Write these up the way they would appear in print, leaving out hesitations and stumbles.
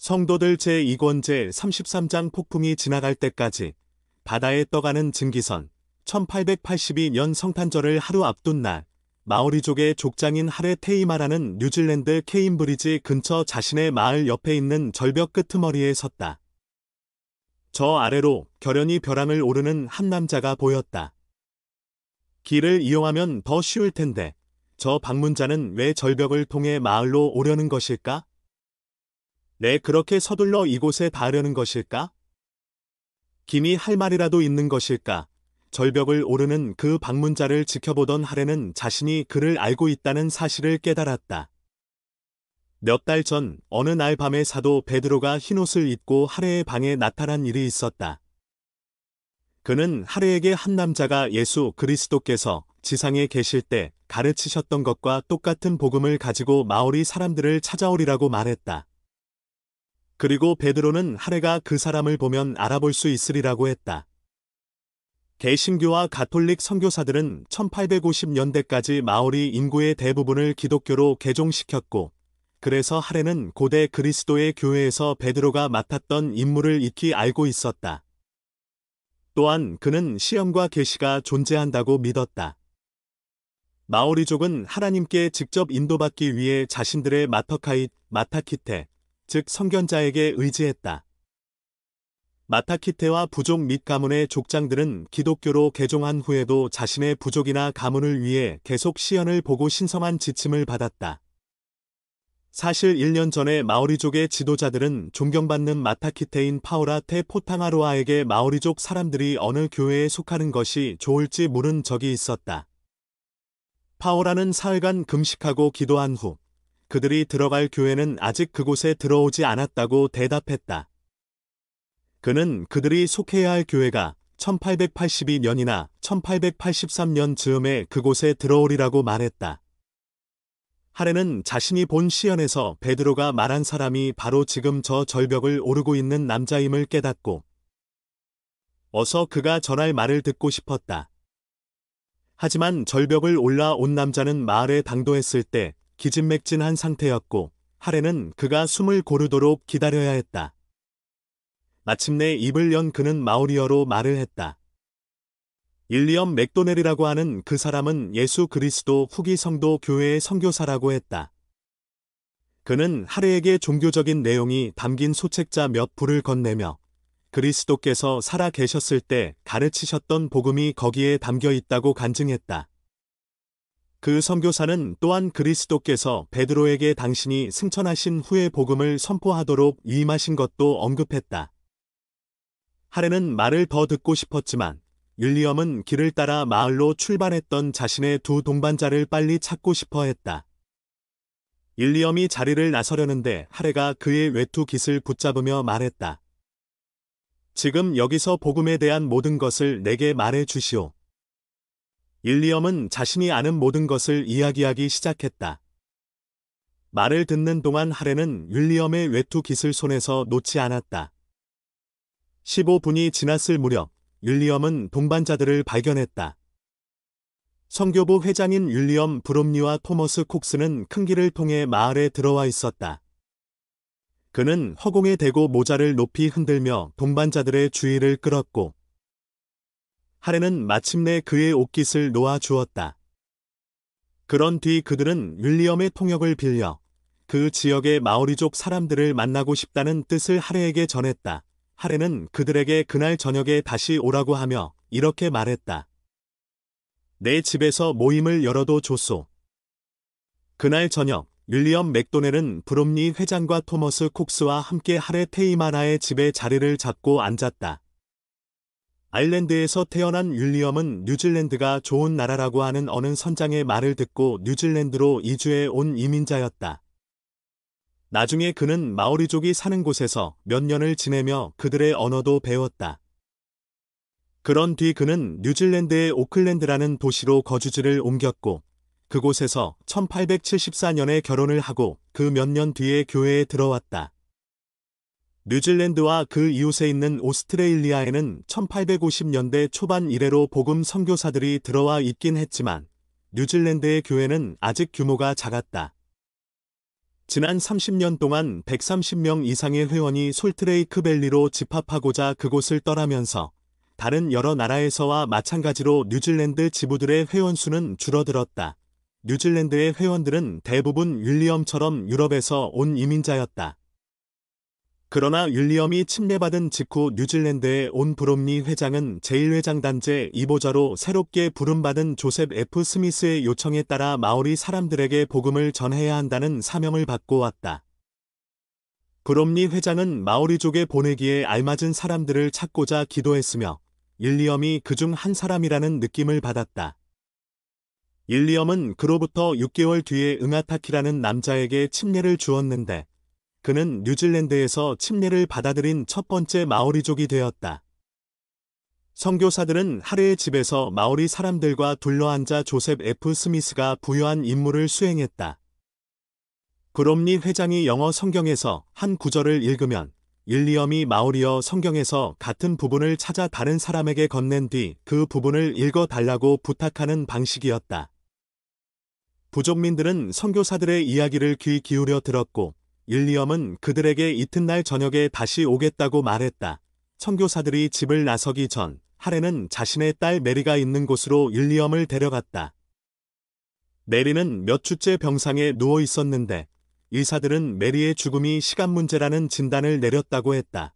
성도들 제2권 제33장 폭풍이 지나갈 때까지 바다에 떠가는 증기선. 1882년 성탄절을 하루 앞둔 날, 마오리족의 족장인 하레 테이마라는 뉴질랜드 케인브리지 근처 자신의 마을 옆에 있는 절벽 끄트머리에 섰다. 저 아래로 결연히 벼랑을 오르는 한 남자가 보였다. 길을 이용하면 더 쉬울 텐데 저 방문자는 왜 절벽을 통해 마을로 오려는 것일까? 내 그렇게 서둘러 이곳에 닿으려는 것일까? 김이 할 말이라도 있는 것일까? 절벽을 오르는 그 방문자를 지켜보던 하레는 자신이 그를 알고 있다는 사실을 깨달았다. 몇 달 전 어느 날 밤에 사도 베드로가 흰옷을 입고 하레의 방에 나타난 일이 있었다. 그는 하레에게 한 남자가 예수 그리스도께서 지상에 계실 때 가르치셨던 것과 똑같은 복음을 가지고 마오리 사람들을 찾아오리라고 말했다. 그리고 베드로는 하레가 그 사람을 보면 알아볼 수 있으리라고 했다. 개신교와 가톨릭 선교사들은 1850년대까지 마오리 인구의 대부분을 기독교로 개종시켰고, 그래서 하레는 고대 그리스도의 교회에서 베드로가 맡았던 임무를 익히 알고 있었다. 또한 그는 시험과 계시가 존재한다고 믿었다. 마오리족은 하나님께 직접 인도받기 위해 자신들의 마타키테, 즉 선견자에게 의지했다. 마타키테와 부족 및 가문의 족장들은 기독교로 개종한 후에도 자신의 부족이나 가문을 위해 계속 시연을 보고 신성한 지침을 받았다. 사실 1년 전에 마오리족의 지도자들은 존경받는 마타키테인 파오라 테 포탕아로아에게 마오리족 사람들이 어느 교회에 속하는 것이 좋을지 물은 적이 있었다. 파오라는 사흘간 금식하고 기도한 후 그들이 들어갈 교회는 아직 그곳에 들어오지 않았다고 대답했다. 그는 그들이 속해야 할 교회가 1882년이나 1883년 즈음에 그곳에 들어오리라고 말했다. 하레는 자신이 본 시연에서 베드로가 말한 사람이 바로 지금 저 절벽을 오르고 있는 남자임을 깨닫고 어서 그가 전할 말을 듣고 싶었다. 하지만 절벽을 올라온 남자는 마을에 당도했을 때 기진맥진한 상태였고 하레는 그가 숨을 고르도록 기다려야 했다. 마침내 입을 연 그는 마오리어로 말을 했다. 윌리엄 맥도넬이라고 하는 그 사람은 예수 그리스도 후기 성도 교회의 선교사라고 했다. 그는 하레에게 종교적인 내용이 담긴 소책자 몇 부를 건네며 그리스도께서 살아 계셨을 때 가르치셨던 복음이 거기에 담겨 있다고 간증했다. 그 선교사는 또한 그리스도께서 베드로에게 당신이 승천하신 후에 복음을 선포하도록 위임하신 것도 언급했다. 하레는 말을 더 듣고 싶었지만 윌리엄은 길을 따라 마을로 출발했던 자신의 두 동반자를 빨리 찾고 싶어 했다. 윌리엄이 자리를 나서려는데 하레가 그의 외투 깃을 붙잡으며 말했다. 지금 여기서 복음에 대한 모든 것을 내게 말해 주시오. 윌리엄은 자신이 아는 모든 것을 이야기하기 시작했다. 말을 듣는 동안 하레는 윌리엄의 외투 깃을 손에서 놓지 않았다. 15분이 지났을 무렵 윌리엄은 동반자들을 발견했다. 선교부 회장인 윌리엄 브롬리와 토머스 콕스는 큰 길을 통해 마을에 들어와 있었다. 그는 허공에 대고 모자를 높이 흔들며 동반자들의 주의를 끌었고 하레는 마침내 그의 옷깃을 놓아 주었다. 그런 뒤 그들은 윌리엄의 통역을 빌려 그 지역의 마오리족 사람들을 만나고 싶다는 뜻을 하레에게 전했다. 하레는 그들에게 그날 저녁에 다시 오라고 하며 이렇게 말했다. 내 집에서 모임을 열어도 좋소. 그날 저녁 윌리엄 맥도넬은 브롬리 회장과 토머스 콕스와 함께 하레 테이마나의 집에 자리를 잡고 앉았다. 아일랜드에서 태어난 윌리엄은 뉴질랜드가 좋은 나라라고 하는 어느 선장의 말을 듣고 뉴질랜드로 이주해 온 이민자였다. 나중에 그는 마오리족이 사는 곳에서 몇 년을 지내며 그들의 언어도 배웠다. 그런 뒤 그는 뉴질랜드의 오클랜드라는 도시로 거주지를 옮겼고 그곳에서 1874년에 결혼을 하고 그 몇 년 뒤에 교회에 들어왔다. 뉴질랜드와 그 이웃에 있는 오스트레일리아에는 1850년대 초반 이래로 복음 선교사들이 들어와 있긴 했지만 뉴질랜드의 교회는 아직 규모가 작았다. 지난 30년 동안 130명 이상의 회원이 솔트레이크밸리로 집합하고자 그곳을 떠나면서 다른 여러 나라에서와 마찬가지로 뉴질랜드 지부들의 회원 수는 줄어들었다. 뉴질랜드의 회원들은 대부분 윌리엄처럼 유럽에서 온 이민자였다. 그러나 윌리엄이 침례받은 직후 뉴질랜드에 온 브롬리 회장은 제1회장 단제 2보좌로 새롭게 부름받은 조셉 F. 스미스의 요청에 따라 마오리 사람들에게 복음을 전해야 한다는 사명을 받고 왔다. 브롬리 회장은 마오리족에 보내기에 알맞은 사람들을 찾고자 기도했으며 윌리엄이 그중 한 사람이라는 느낌을 받았다. 윌리엄은 그로부터 6개월 뒤에 응아타키라는 남자에게 침례를 주었는데 그는 뉴질랜드에서 침례를 받아들인 첫 번째 마오리족이 되었다. 선교사들은 하레의 집에서 마오리 사람들과 둘러앉아 조셉 F. 스미스가 부여한 임무를 수행했다. 브롬리 회장이 영어 성경에서 한 구절을 읽으면 윌리엄이 마오리어 성경에서 같은 부분을 찾아 다른 사람에게 건넨 뒤 그 부분을 읽어달라고 부탁하는 방식이었다. 부족민들은 선교사들의 이야기를 귀 기울여 들었고 윌리엄은 그들에게 이튿날 저녁에 다시 오겠다고 말했다. 선교사들이 집을 나서기 전 하레는 자신의 딸 메리가 있는 곳으로 윌리엄을 데려갔다. 메리는 몇 주째 병상에 누워 있었는데 의사들은 메리의 죽음이 시간 문제라는 진단을 내렸다고 했다.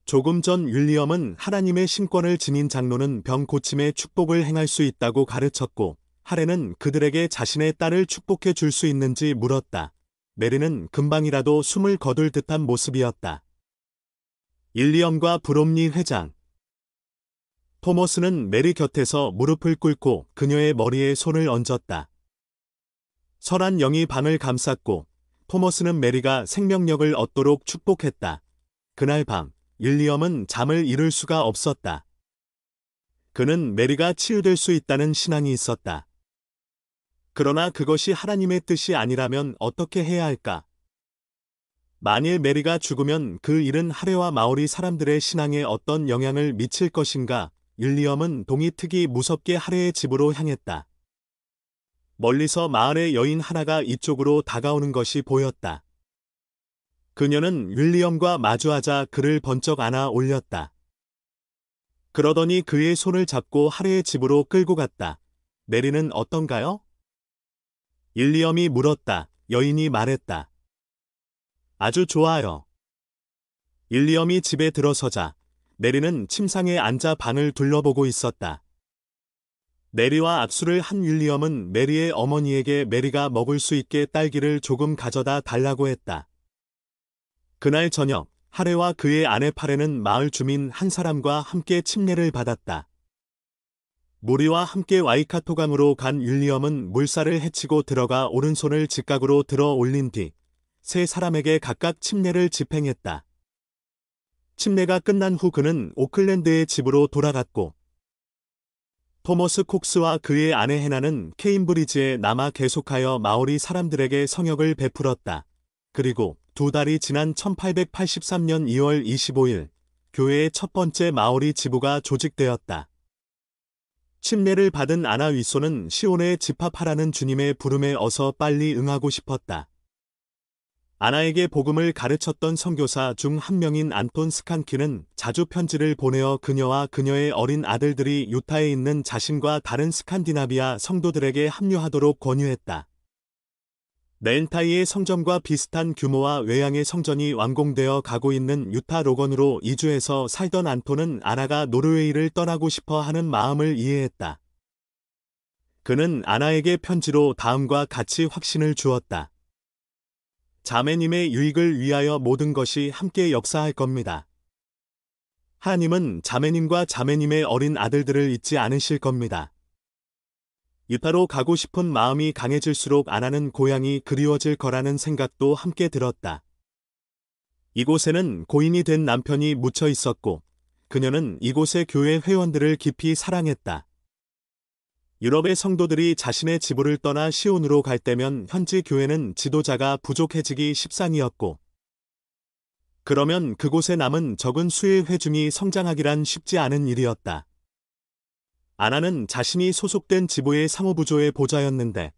조금 전 윌리엄은 하나님의 신권을 지닌 장로는 병 고침의 축복을 행할 수 있다고 가르쳤고 하레는 그들에게 자신의 딸을 축복해 줄 수 있는지 물었다. 메리는 금방이라도 숨을 거둘 듯한 모습이었다. 윌리엄과 브롬리 회장. 토머스는 메리 곁에서 무릎을 꿇고 그녀의 머리에 손을 얹었다. 선한 영이 방을 감쌌고 토머스는 메리가 생명력을 얻도록 축복했다. 그날 밤 윌리엄은 잠을 이룰 수가 없었다. 그는 메리가 치유될 수 있다는 신앙이 있었다. 그러나 그것이 하나님의 뜻이 아니라면 어떻게 해야 할까? 만일 메리가 죽으면 그 일은 하레와 마오리 사람들의 신앙에 어떤 영향을 미칠 것인가? 윌리엄은 동이 트기 무섭게 하레의 집으로 향했다. 멀리서 마을의 여인 하나가 이쪽으로 다가오는 것이 보였다. 그녀는 윌리엄과 마주하자 그를 번쩍 안아 올렸다. 그러더니 그의 손을 잡고 하레의 집으로 끌고 갔다. 메리는 어떤가요? 윌리엄이 물었다. 여인이 말했다. 아주 좋아요. 윌리엄이 집에 들어서자 메리는 침상에 앉아 방을 둘러보고 있었다. 메리와 악수를 한 윌리엄은 메리의 어머니에게 메리가 먹을 수 있게 딸기를 조금 가져다 달라고 했다. 그날 저녁 하레와 그의 아내 파레는 마을 주민 한 사람과 함께 침례를 받았다. 무리와 함께 와이카토강으로 간 윌리엄은 물살을 헤치고 들어가 오른손을 직각으로 들어 올린 뒤 세 사람에게 각각 침례를 집행했다. 침례가 끝난 후 그는 오클랜드의 집으로 돌아갔고 토머스 콕스와 그의 아내 헤나는 케임브리지에 남아 계속하여 마오리 사람들에게 성역을 베풀었다. 그리고 두 달이 지난 1883년 2월 25일 교회의 첫 번째 마오리 지부가 조직되었다. 침례를 받은 아나 윗소는 시온에 집합하라는 주님의 부름에 어서 빨리 응하고 싶었다. 아나에게 복음을 가르쳤던 선교사 중 한 명인 안톤 스칸키는 자주 편지를 보내어 그녀와 그녀의 어린 아들들이 유타에 있는 자신과 다른 스칸디나비아 성도들에게 합류하도록 권유했다. 넨타이의 성전과 비슷한 규모와 외양의 성전이 완공되어 가고 있는 유타 로건으로 이주해서 살던 안톤은 아나가 노르웨이를 떠나고 싶어 하는 마음을 이해했다. 그는 아나에게 편지로 다음과 같이 확신을 주었다. 자매님의 유익을 위하여 모든 것이 함께 역사할 겁니다. 하나님은 자매님과 자매님의 어린 아들들을 잊지 않으실 겁니다. 유타로 가고 싶은 마음이 강해질수록 아나는 고향이 그리워질 거라는 생각도 함께 들었다. 이곳에는 고인이 된 남편이 묻혀 있었고 그녀는 이곳의 교회 회원들을 깊이 사랑했다. 유럽의 성도들이 자신의 지부를 떠나 시온으로 갈 때면 현지 교회는 지도자가 부족해지기 십상이었고 그러면 그곳에 남은 적은 수의 회중이 성장하기란 쉽지 않은 일이었다. 아나는 자신이 소속된 지부의 상호부조의 보좌였는데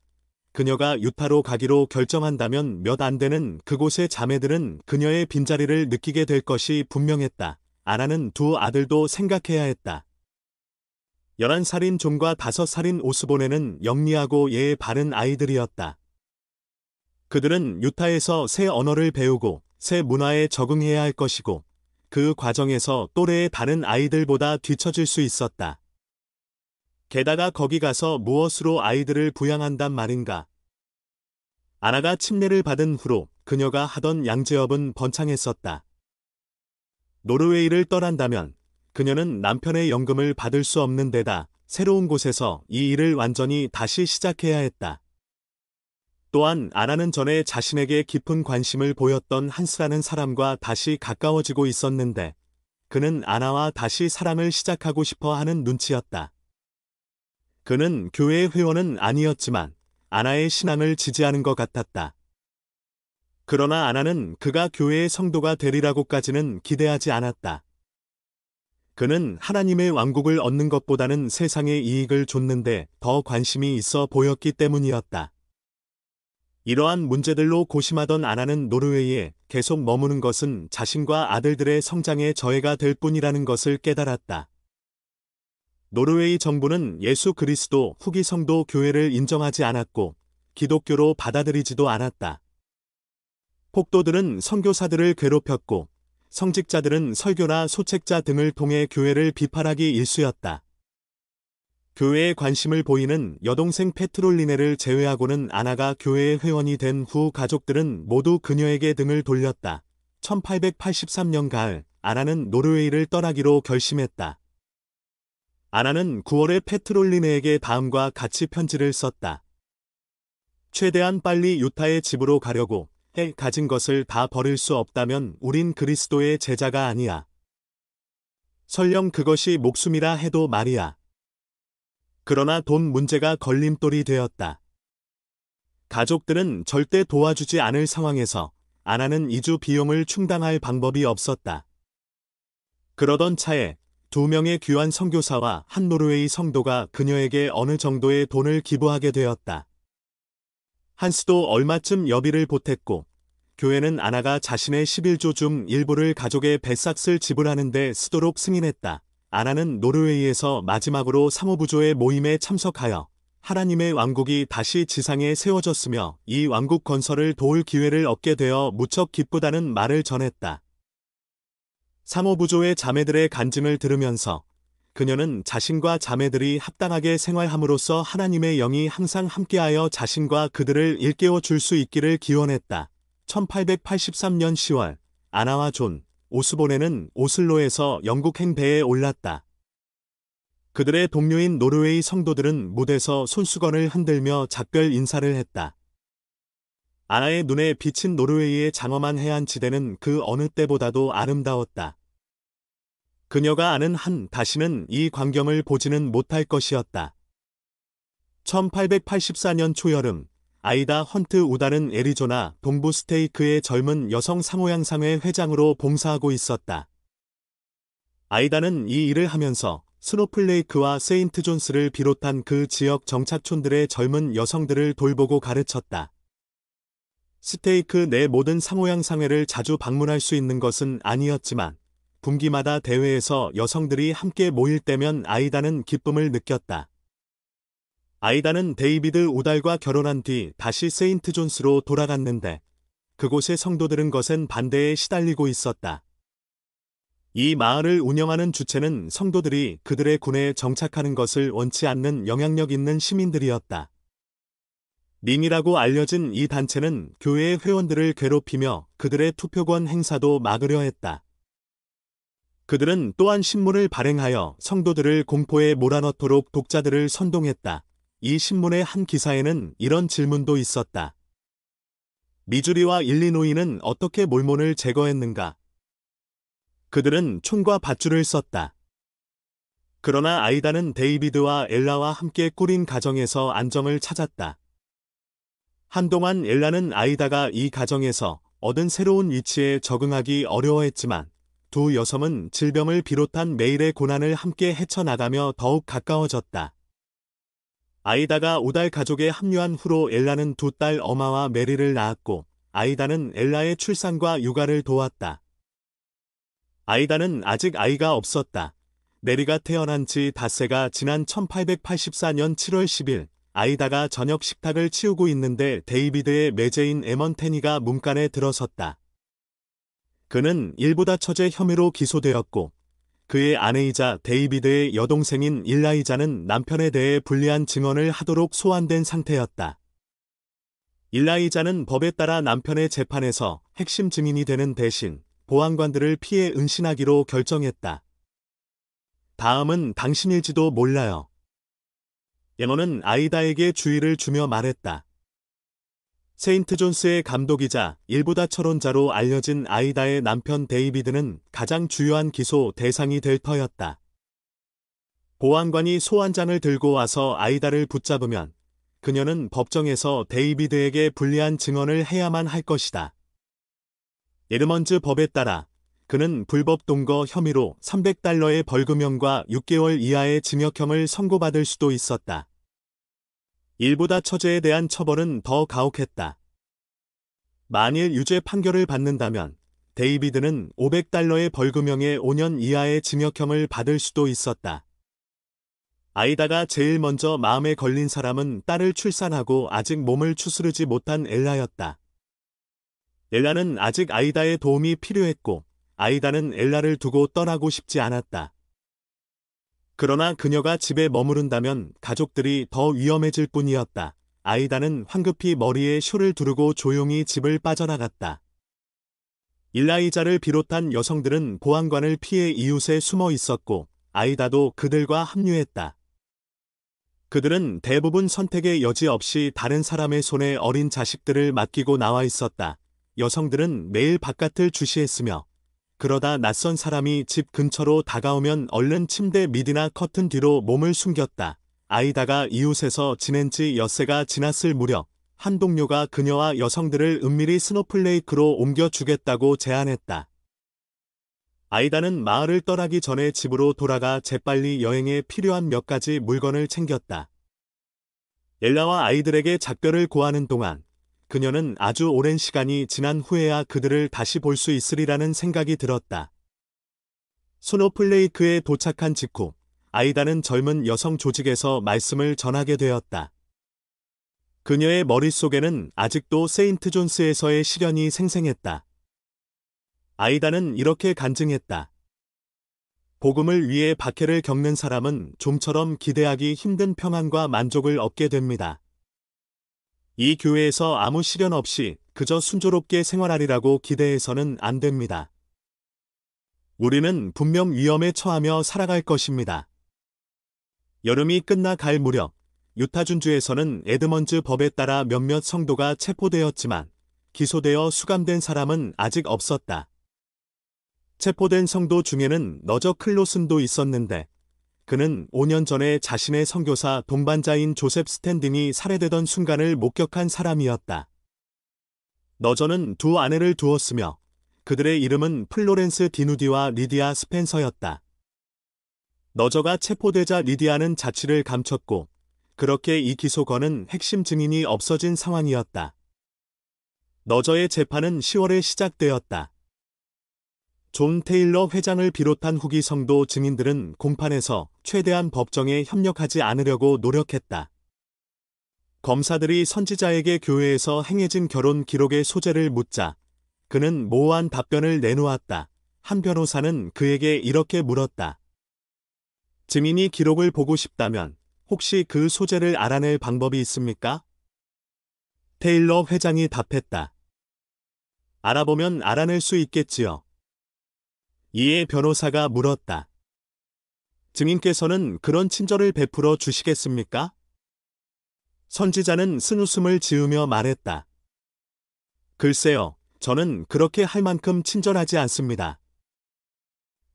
그녀가 유타로 가기로 결정한다면 몇 안 되는 그곳의 자매들은 그녀의 빈자리를 느끼게 될 것이 분명했다. 아나는 두 아들도 생각해야 했다. 11살인 존과 5살인 오스본에는 영리하고 예의 바른 아이들이었다. 그들은 유타에서 새 언어를 배우고 새 문화에 적응해야 할 것이고 그 과정에서 또래의 다른 아이들보다 뒤처질 수 있었다. 게다가 거기 가서 무엇으로 아이들을 부양한단 말인가. 아나가 침례를 받은 후로 그녀가 하던 양제업은 번창했었다. 노르웨이를 떠난다면 그녀는 남편의 연금을 받을 수 없는 데다 새로운 곳에서 이 일을 완전히 다시 시작해야 했다. 또한 아나는 전에 자신에게 깊은 관심을 보였던 한스라는 사람과 다시 가까워지고 있었는데 그는 아나와 다시 사랑을 시작하고 싶어 하는 눈치였다. 그는 교회의 회원은 아니었지만 아나의 신앙을 지지하는 것 같았다. 그러나 아나는 그가 교회의 성도가 되리라고까지는 기대하지 않았다. 그는 하나님의 왕국을 얻는 것보다는 세상의 이익을 좇는데 더 관심이 있어 보였기 때문이었다. 이러한 문제들로 고심하던 아나는 노르웨이에 계속 머무는 것은 자신과 아들들의 성장에 저해가 될 뿐이라는 것을 깨달았다. 노르웨이 정부는 예수 그리스도 후기 성도 교회를 인정하지 않았고 기독교로 받아들이지도 않았다. 폭도들은 선교사들을 괴롭혔고 성직자들은 설교나 소책자 등을 통해 교회를 비판하기 일쑤였다. 교회에 관심을 보이는 여동생 페트롤리네를 제외하고는 아나가 교회의 회원이 된 후 가족들은 모두 그녀에게 등을 돌렸다. 1883년 가을 아나는 노르웨이를 떠나기로 결심했다. 아나는 9월에 페트롤리네에게 다음과 같이 편지를 썼다. 최대한 빨리 유타의 집으로 가려고 해. 가진 것을 다 버릴 수 없다면 우린 그리스도의 제자가 아니야. 설령 그것이 목숨이라 해도 말이야. 그러나 돈 문제가 걸림돌이 되었다. 가족들은 절대 도와주지 않을 상황에서 아나는 이주 비용을 충당할 방법이 없었다. 그러던 차에 2명의 귀환 선교사와 한 노르웨이 성도가 그녀에게 어느 정도의 돈을 기부하게 되었다. 한스도 얼마쯤 여비를 보탰고 교회는 아나가 자신의 11조 중 일부를 가족의 배삭을 지불하는 데 쓰도록 승인했다. 아나는 노르웨이에서 마지막으로 사모부조의 모임에 참석하여 하나님의 왕국이 다시 지상에 세워졌으며 이 왕국 건설을 도울 기회를 얻게 되어 무척 기쁘다는 말을 전했다. 사모부조의 자매들의 간증을 들으면서 그녀는 자신과 자매들이 합당하게 생활함으로써 하나님의 영이 항상 함께하여 자신과 그들을 일깨워 줄 수 있기를 기원했다. 1883년 10월 아나와 존, 오스본에는 오슬로에서 영국행 배에 올랐다. 그들의 동료인 노르웨이 성도들은 무대서 손수건을 흔들며 작별 인사를 했다. 아나의 눈에 비친 노르웨이의 장엄한 해안 지대는 그 어느 때보다도 아름다웠다. 그녀가 아는 한 다시는 이 광경을 보지는 못할 것이었다. 1884년 초여름 아이다 헌트 우다는 애리조나 동부 스테이크의 젊은 여성 상호양상회 회장으로 봉사하고 있었다. 아이다는 이 일을 하면서 스노플레이크와 세인트 존스를 비롯한 그 지역 정착촌들의 젊은 여성들을 돌보고 가르쳤다. 스테이크 내 모든 상호양상회를 자주 방문할 수 있는 것은 아니었지만 분기마다 대회에서 여성들이 함께 모일 때면 아이다는 기쁨을 느꼈다. 아이다는 데이비드 우달과 결혼한 뒤 다시 세인트 존스로 돌아갔는데 그곳의 성도들은 것엔 반대에 시달리고 있었다. 이 마을을 운영하는 주체는 성도들이 그들의 군에 정착하는 것을 원치 않는 영향력 있는 시민들이었다. 링이라고 알려진 이 단체는 교회의 회원들을 괴롭히며 그들의 투표권 행사도 막으려 했다. 그들은 또한 신문을 발행하여 성도들을 공포에 몰아넣도록 독자들을 선동했다. 이 신문의 한 기사에는 이런 질문도 있었다. 미주리와 일리노이는 어떻게 몰몬을 제거했는가? 그들은 총과 밧줄을 썼다. 그러나 아이다는 데이비드와 엘라와 함께 꾸린 가정에서 안정을 찾았다. 한동안 엘라는 아이다가 이 가정에서 얻은 새로운 위치에 적응하기 어려워했지만 두 여성은 질병을 비롯한 매일의 고난을 함께 헤쳐나가며 더욱 가까워졌다. 아이다가 오달 가족에 합류한 후로 엘라는 두 딸 어마와 메리를 낳았고 아이다는 엘라의 출산과 육아를 도왔다. 아이다는 아직 아이가 없었다. 메리가 태어난 지 닷새가 지난 1884년 7월 10일 아이다가 저녁 식탁을 치우고 있는데 데이비드의 매제인 에먼테니가 문간에 들어섰다. 그는 일부다 처제 혐의로 기소되었고 그의 아내이자 데이비드의 여동생인 일라이자는 남편에 대해 불리한 증언을 하도록 소환된 상태였다. 일라이자는 법에 따라 남편의 재판에서 핵심 증인이 되는 대신 보안관들을 피해 은신하기로 결정했다. 다음은 당신일지도 몰라요. 에먼은 아이다에게 주의를 주며 말했다. 세인트 존스의 감독이자 일부다 철원자로 알려진 아이다의 남편 데이비드는 가장 주요한 기소 대상이 될 터였다. 보안관이 소환장을 들고 와서 아이다를 붙잡으면 그녀는 법정에서 데이비드에게 불리한 증언을 해야만 할 것이다. 에르먼즈 법에 따라 그는 불법 동거 혐의로 $300의 벌금형과 6개월 이하의 징역형을 선고받을 수도 있었다. 일부다 처제에 대한 처벌은 더 가혹했다. 만일 유죄 판결을 받는다면 데이비드는 $500의 벌금형에 5년 이하의 징역형을 받을 수도 있었다. 아이다가 제일 먼저 마음에 걸린 사람은 딸을 출산하고 아직 몸을 추스르지 못한 엘라였다. 엘라는 아직 아이다의 도움이 필요했고 아이다는 엘라를 두고 떠나고 싶지 않았다. 그러나 그녀가 집에 머무른다면 가족들이 더 위험해질 뿐이었다. 아이다는 황급히 머리에 쇼를 두르고 조용히 집을 빠져나갔다. 일라이자를 비롯한 여성들은 보안관을 피해 이웃에 숨어 있었고 아이다도 그들과 합류했다. 그들은 대부분 선택의 여지 없이 다른 사람의 손에 어린 자식들을 맡기고 나와 있었다. 여성들은 매일 바깥을 주시했으며 그러다 낯선 사람이 집 근처로 다가오면 얼른 침대 밑이나 커튼 뒤로 몸을 숨겼다. 아이다가 이웃에서 지낸 지 엿새가 지났을 무렵 한 동료가 그녀와 여성들을 은밀히 스노플레이크로 옮겨주겠다고 제안했다. 아이다는 마을을 떠나기 전에 집으로 돌아가 재빨리 여행에 필요한 몇 가지 물건을 챙겼다. 엘라와 아이들에게 작별을 고하는 동안 그녀는 아주 오랜 시간이 지난 후에야 그들을 다시 볼 수 있으리라는 생각이 들었다. 스노플레이크에 도착한 직후 아이다는 젊은 여성 조직에서 말씀을 전하게 되었다. 그녀의 머릿속에는 아직도 세인트 존스에서의 시련이 생생했다. 아이다는 이렇게 간증했다. 복음을 위해 박해를 겪는 사람은 좀처럼 기대하기 힘든 평안과 만족을 얻게 됩니다. 이 교회에서 아무 시련 없이 그저 순조롭게 생활하리라고 기대해서는 안 됩니다. 우리는 분명 위험에 처하며 살아갈 것입니다. 여름이 끝나 갈 무렵 유타준주에서는 에드먼즈 법에 따라 몇몇 성도가 체포되었지만 기소되어 수감된 사람은 아직 없었다. 체포된 성도 중에는 너저 클로슨도 있었는데 그는 5년 전에 자신의 선교사 동반자인 조셉 스탠딩이 살해되던 순간을 목격한 사람이었다. 너저는 두 아내를 두었으며 그들의 이름은 플로렌스 디누디와 리디아 스펜서였다. 너저가 체포되자 리디아는 자취를 감췄고 그렇게 이 기소건은 핵심 증인이 없어진 상황이었다. 너저의 재판은 10월에 시작되었다. 존 테일러 회장을 비롯한 후기 성도 증인들은 공판에서 최대한 법정에 협력하지 않으려고 노력했다. 검사들이 선지자에게 교회에서 행해진 결혼 기록의 소재를 묻자 그는 모호한 답변을 내놓았다. 한 변호사는 그에게 이렇게 물었다. 증인이 기록을 보고 싶다면 혹시 그 소재를 알아낼 방법이 있습니까? 테일러 회장이 답했다. 알아보면 알아낼 수 있겠지요. 이에 변호사가 물었다. 증인께서는 그런 친절을 베풀어 주시겠습니까? 선지자는 쓴웃음을 지으며 말했다. 글쎄요, 저는 그렇게 할 만큼 친절하지 않습니다.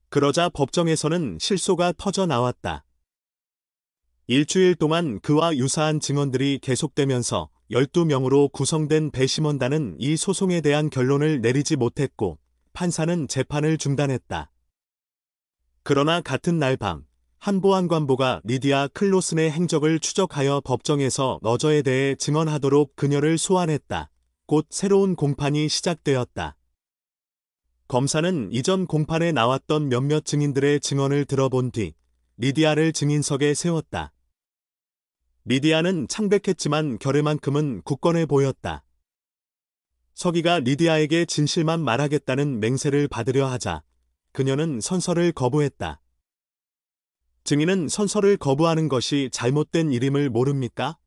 그러자 법정에서는 실소가 터져 나왔다. 일주일 동안 그와 유사한 증언들이 계속되면서 12명으로 구성된 배심원단은 이 소송에 대한 결론을 내리지 못했고 판사는 재판을 중단했다. 그러나 같은 날 밤 한 보안관보가 리디아 클로슨의 행적을 추적하여 법정에서 너저에 대해 증언하도록 그녀를 소환했다. 곧 새로운 공판이 시작되었다. 검사는 이전 공판에 나왔던 몇몇 증인들의 증언을 들어본 뒤 리디아를 증인석에 세웠다. 리디아는 창백했지만 결의만큼은 굳건해 보였다. 서기가 리디아에게 진실만 말하겠다는 맹세를 받으려 하자 그녀는 선서를 거부했다. 증인은 선서를 거부하는 것이 잘못된 일임을 모릅니까?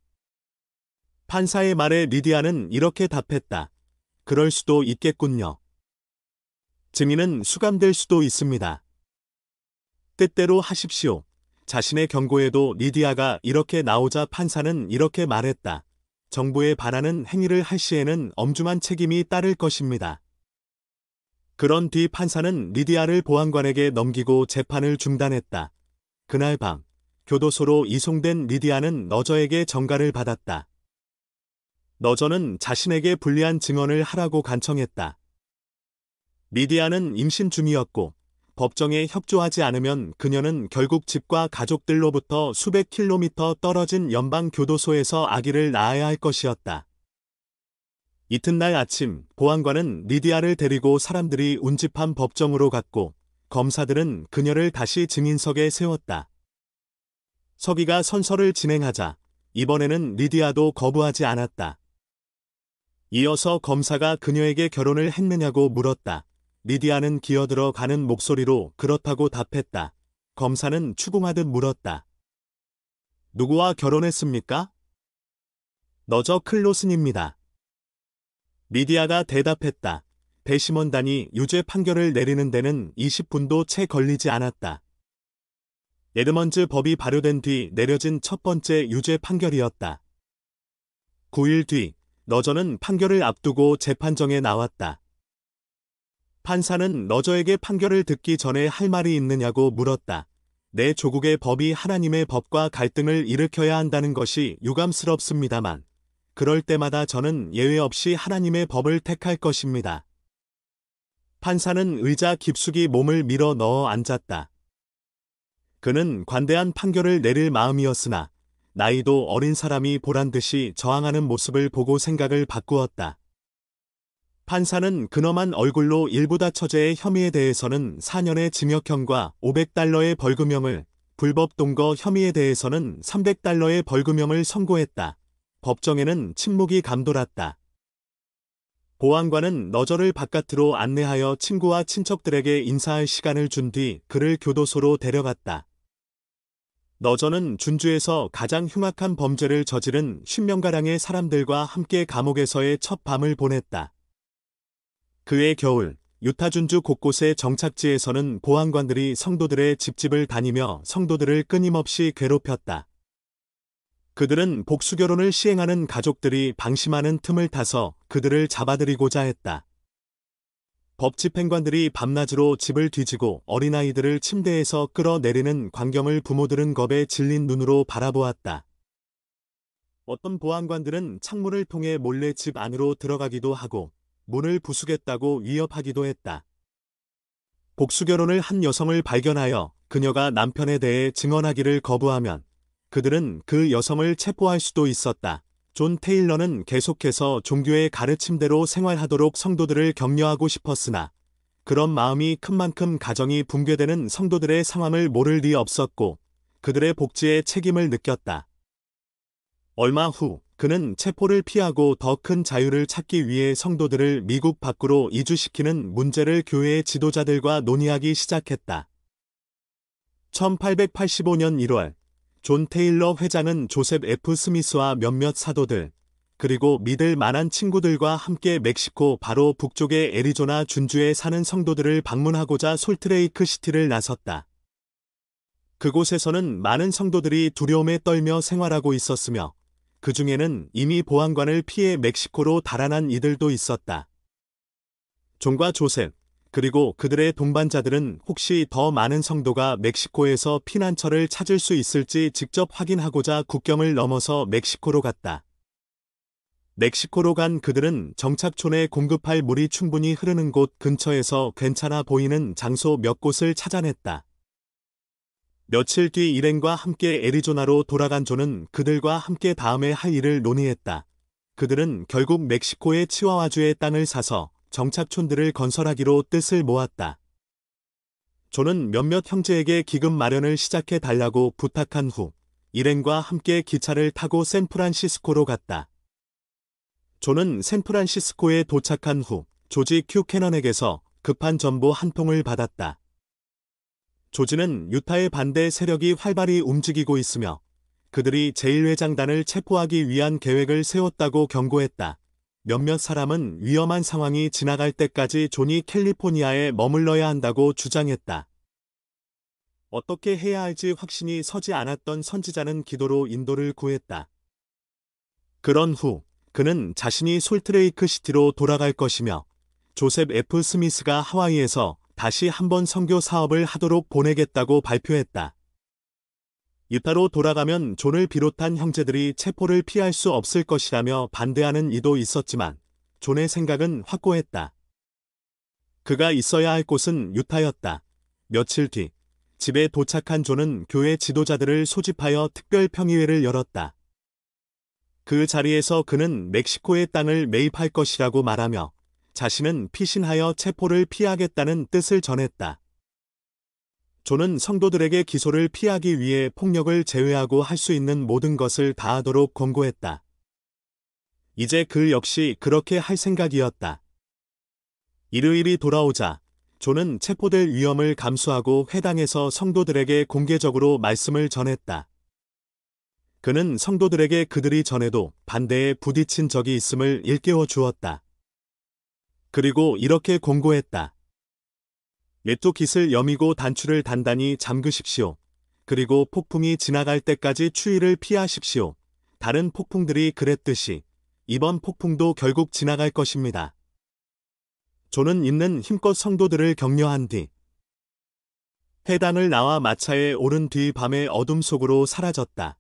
판사의 말에 리디아는 이렇게 답했다. 그럴 수도 있겠군요. 증인은 수감될 수도 있습니다. 뜻대로 하십시오. 자신의 경고에도 리디아가 이렇게 나오자 판사는 이렇게 말했다. 정부에 반하는 행위를 할 시에는 엄중한 책임이 따를 것입니다. 그런 뒤 판사는 리디아를 보안관에게 넘기고 재판을 중단했다. 그날 밤, 교도소로 이송된 리디아는 너저에게 전가를 받았다. 너저는 자신에게 불리한 증언을 하라고 간청했다. 리디아는 임신 중이었고 법정에 협조하지 않으면 그녀는 결국 집과 가족들로부터 수백 킬로미터 떨어진 연방교도소에서 아기를 낳아야 할 것이었다. 이튿날 아침 보안관은 리디아를 데리고 사람들이 운집한 법정으로 갔고 검사들은 그녀를 다시 증인석에 세웠다. 서기가 선서를 진행하자 이번에는 리디아도 거부하지 않았다. 이어서 검사가 그녀에게 결혼을 했느냐고 물었다. 리디아는 기어들어 가는 목소리로 그렇다고 답했다. 검사는 추궁하듯 물었다. 누구와 결혼했습니까? 너저 클로슨입니다. 리디아가 대답했다. 배심원단이 유죄 판결을 내리는 데는 20분도 채 걸리지 않았다. 에드먼즈 법이 발효된 뒤 내려진 첫 번째 유죄 판결이었다. 9일 뒤 너저는 판결을 앞두고 재판정에 나왔다. 판사는 너저에게 판결을 듣기 전에 할 말이 있느냐고 물었다. 내 조국의 법이 하나님의 법과 갈등을 일으켜야 한다는 것이 유감스럽습니다만 그럴 때마다 저는 예외 없이 하나님의 법을 택할 것입니다. 판사는 의자 깊숙이 몸을 밀어 넣어 앉았다. 그는 관대한 판결을 내릴 마음이었으나 나이도 어린 사람이 보란듯이 저항하는 모습을 보고 생각을 바꾸었다. 판사는 근엄한 얼굴로 일부다 처제의 혐의에 대해서는 4년의 징역형과 $500의 벌금형을, 불법 동거 혐의에 대해서는 $300의 벌금형을 선고했다. 법정에는 침묵이 감돌았다. 보안관은 너저를 바깥으로 안내하여 친구와 친척들에게 인사할 시간을 준 뒤 그를 교도소로 데려갔다. 너저는 준주에서 가장 흉악한 범죄를 저지른 10명가량의 사람들과 함께 감옥에서의 첫 밤을 보냈다. 그해 겨울, 유타 준주 곳곳의 정착지에서는 보안관들이 성도들의 집집을 다니며 성도들을 끊임없이 괴롭혔다. 그들은 복수결혼을 시행하는 가족들이 방심하는 틈을 타서 그들을 잡아들이고자 했다. 법집행관들이 밤낮으로 집을 뒤지고 어린아이들을 침대에서 끌어내리는 광경을 부모들은 겁에 질린 눈으로 바라보았다. 어떤 보안관들은 창문을 통해 몰래 집 안으로 들어가기도 하고 문을 부수겠다고 위협하기도 했다. 복수결혼을 한 여성을 발견하여 그녀가 남편에 대해 증언하기를 거부하면 그들은 그 여성을 체포할 수도 있었다. 존 테일러는 계속해서 종교의 가르침대로 생활하도록 성도들을 격려하고 싶었으나 그런 마음이 큰 만큼 가정이 붕괴되는 성도들의 상황을 모를 리 없었고 그들의 복지에 책임을 느꼈다. 얼마 후 그는 체포를 피하고 더 큰 자유를 찾기 위해 성도들을 미국 밖으로 이주시키는 문제를 교회의 지도자들과 논의하기 시작했다. 1885년 1월 존 테일러 회장은 조셉 F. 스미스와 몇몇 사도들, 그리고 믿을 만한 친구들과 함께 멕시코 바로 북쪽의 애리조나 준주에 사는 성도들을 방문하고자 솔트레이크 시티를 나섰다. 그곳에서는 많은 성도들이 두려움에 떨며 생활하고 있었으며 그 중에는 이미 보안관을 피해 멕시코로 달아난 이들도 있었다. 존과 조셉, 그리고 그들의 동반자들은 혹시 더 많은 성도가 멕시코에서 피난처를 찾을 수 있을지 직접 확인하고자 국경을 넘어서 멕시코로 갔다. 멕시코로 간 그들은 정착촌에 공급할 물이 충분히 흐르는 곳 근처에서 괜찮아 보이는 장소 몇 곳을 찾아냈다. 며칠 뒤 일행과 함께 애리조나로 돌아간 존은 그들과 함께 다음에 할 일을 논의했다. 그들은 결국 멕시코의 치와와주의 땅을 사서 정착촌들을 건설하기로 뜻을 모았다. 존은 몇몇 형제에게 기금 마련을 시작해 달라고 부탁한 후 일행과 함께 기차를 타고 샌프란시스코로 갔다. 존은 샌프란시스코에 도착한 후 조지 큐캐넌에게서 급한 전보 한 통을 받았다. 조지는 유타의 반대 세력이 활발히 움직이고 있으며 그들이 제1회장단을 체포하기 위한 계획을 세웠다고 경고했다. 몇몇 사람은 위험한 상황이 지나갈 때까지 존이 캘리포니아에 머물러야 한다고 주장했다. 어떻게 해야 할지 확신이 서지 않았던 선지자는 기도로 인도를 구했다. 그런 후 그는 자신이 솔트레이크 시티로 돌아갈 것이며 조셉 F. 스미스가 하와이에서 다시 한번 선교 사업을 하도록 보내겠다고 발표했다. 유타로 돌아가면 존을 비롯한 형제들이 체포를 피할 수 없을 것이라며 반대하는 이도 있었지만 존의 생각은 확고했다. 그가 있어야 할 곳은 유타였다. 며칠 뒤 집에 도착한 존은 교회 지도자들을 소집하여 특별 평의회를 열었다. 그 자리에서 그는 멕시코의 땅을 매입할 것이라고 말하며 자신은 피신하여 체포를 피하겠다는 뜻을 전했다. 존은 성도들에게 기소를 피하기 위해 폭력을 제외하고 할 수 있는 모든 것을 다하도록 권고했다. 이제 그 역시 그렇게 할 생각이었다. 일요일이 돌아오자 존은 체포될 위험을 감수하고 회당에서 성도들에게 공개적으로 말씀을 전했다. 그는 성도들에게 그들이 전에도 반대에 부딪힌 적이 있음을 일깨워 주었다. 그리고 이렇게 공고했다. 메토깃을 여미고 단추를 단단히 잠그십시오. 그리고 폭풍이 지나갈 때까지 추위를 피하십시오. 다른 폭풍들이 그랬듯이 이번 폭풍도 결국 지나갈 것입니다. 존은 있는 힘껏 성도들을 격려한 뒤 회당을 나와 마차에 오른 뒤 밤의 어둠 속으로 사라졌다.